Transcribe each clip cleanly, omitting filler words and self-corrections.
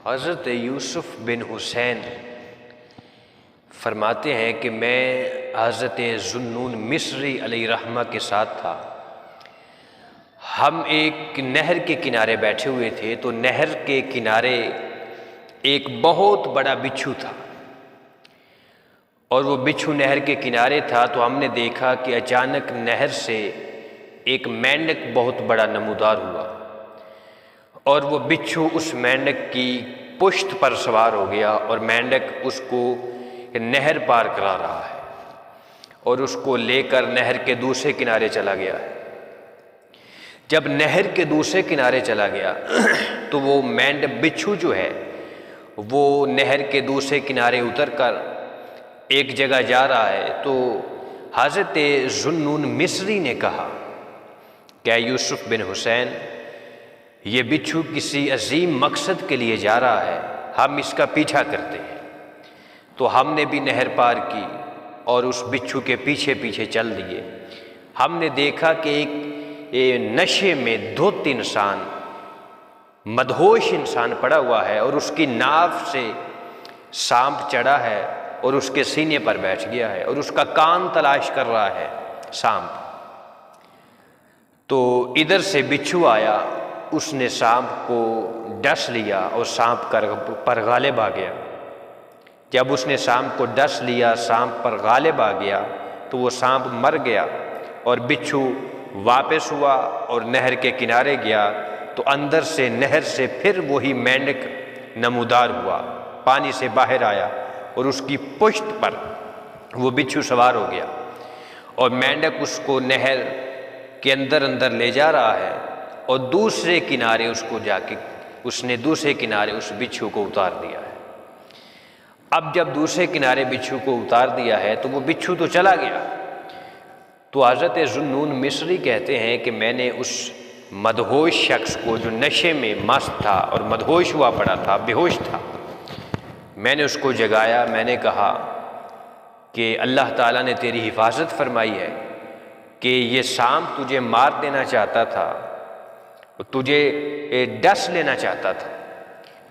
حضرت یوسف بن حسین فرماتے ہیں کہ میں حضرت ذوالنون مصری علیہ رحمہ کے ساتھ تھا۔ ہم ایک نہر کے کنارے بیٹھے ہوئے تھے، تو نہر کے کنارے ایک بہت بڑا بچھو تھا، اور وہ بچھو نہر کے کنارے تھا تو ہم نے دیکھا کہ اچانک نہر سے ایک مینڈک بہت بڑا نمودار ہوا، اور وہ بچھو اس مینڈک کی پشت پر سوار ہو گیا، اور مینڈک اس کو نہر پار کرا رہا ہے اور اس کو لے کر نہر کے دوسرے کنارے چلا گیا ہے۔ جب نہر کے دوسرے کنارے چلا گیا تو وہ بچھو جو ہے وہ نہر کے دوسرے کنارے اتر کر ایک جگہ جا رہا ہے، تو حضرت ذوالنون مصری نے کہا کہ اے یوسف بن حسین، یہ بچھو کسی عظیم مقصد کے لیے جا رہا ہے، ہم اس کا پیچھا کرتے ہیں۔ تو ہم نے بھی نہر پار کی اور اس بچھو کے پیچھے پیچھے چل دیے۔ ہم نے دیکھا کہ ایک نشے میں دھت انسان، مدہوش انسان پڑا ہوا ہے، اور اس کی ناف سے سانپ چڑھا ہے اور اس کے سینے پر بیٹھ گیا ہے، اور اس کا کان تلاش کر رہا ہے سانپ۔ تو ادھر سے بچھو آیا، اس نے سانپ کو ڈس لیا اور سانپ پر غالب آ گیا۔ جب اس نے سانپ کو ڈس لیا، سانپ پر غالب آ گیا، تو وہ سانپ مر گیا، اور بچھو واپس ہوا اور نہر کے کنارے گیا، تو اندر سے نہر سے پھر وہی مینڈک نمودار ہوا، پانی سے باہر آیا، اور اس کی پشت پر وہ بچھو سوار ہو گیا، اور مینڈک اس کو نہر کے اندر لے جا رہا ہے، اور دوسرے کنارے اس کو جا کے اس نے دوسرے کنارے اس بچھو کو اتار دیا ہے۔ اب جب دوسرے کنارے بچھو کو اتار دیا ہے تو وہ بچھو تو چلا گیا۔ تو حضرت ذوالنون مصری کہتے ہیں کہ میں نے اس مدہوش شخص کو، جو نشے میں مست تھا اور مدہوش ہوا پڑا تھا، بے ہوش تھا، میں نے اس کو جگایا، میں نے کہا کہ اللہ تعالیٰ نے تیری حفاظت فرمائی ہے کہ یہ سانپ تجھے مار دینا چاہتا تھا، تجھے ڈس لینا چاہتا تھا،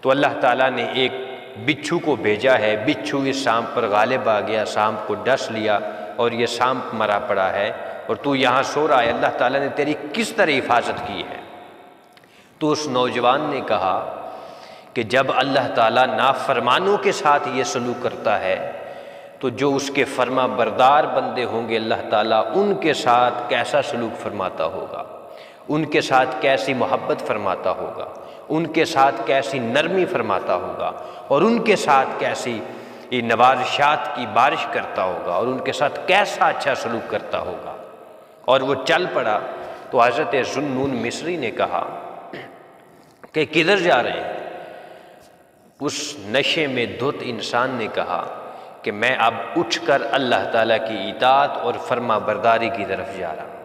تو اللہ تعالیٰ نے ایک بچھو کو بھیجا ہے، بچھو اس سانپ پر غالب آ گیا، سانپ کو ڈس لیا، اور یہ سانپ مرا پڑا ہے، اور تو یہاں سو رہا ہے، اللہ تعالیٰ نے تیری کس طرح حفاظت کی ہے؟ تو اس نوجوان نے کہا کہ جب اللہ تعالیٰ نافرمانوں کے ساتھ یہ سلوک کرتا ہے تو جو اس کے فرما بردار بندے ہوں گے، اللہ تعالیٰ ان کے ساتھ کیسا سلوک فرماتا ہوگا، ان کے ساتھ کیسی محبت فرماتا ہوگا، ان کے ساتھ کیسی نرمی فرماتا ہوگا، اور ان کے ساتھ کیسی نوازشات کی بارش کرتا ہوگا، اور ان کے ساتھ کیسا اچھا سلوک کرتا ہوگا۔ اور وہ چل پڑا۔ تو حضرت ذوالنون مصری نے کہا کہ کدھر جا رہے ہیں؟ اس نشے میں دھت انسان نے کہا کہ میں اب اٹھ کر اللہ تعالیٰ کی اطاعت اور فرما برداری کی طرف جا رہا ہوں۔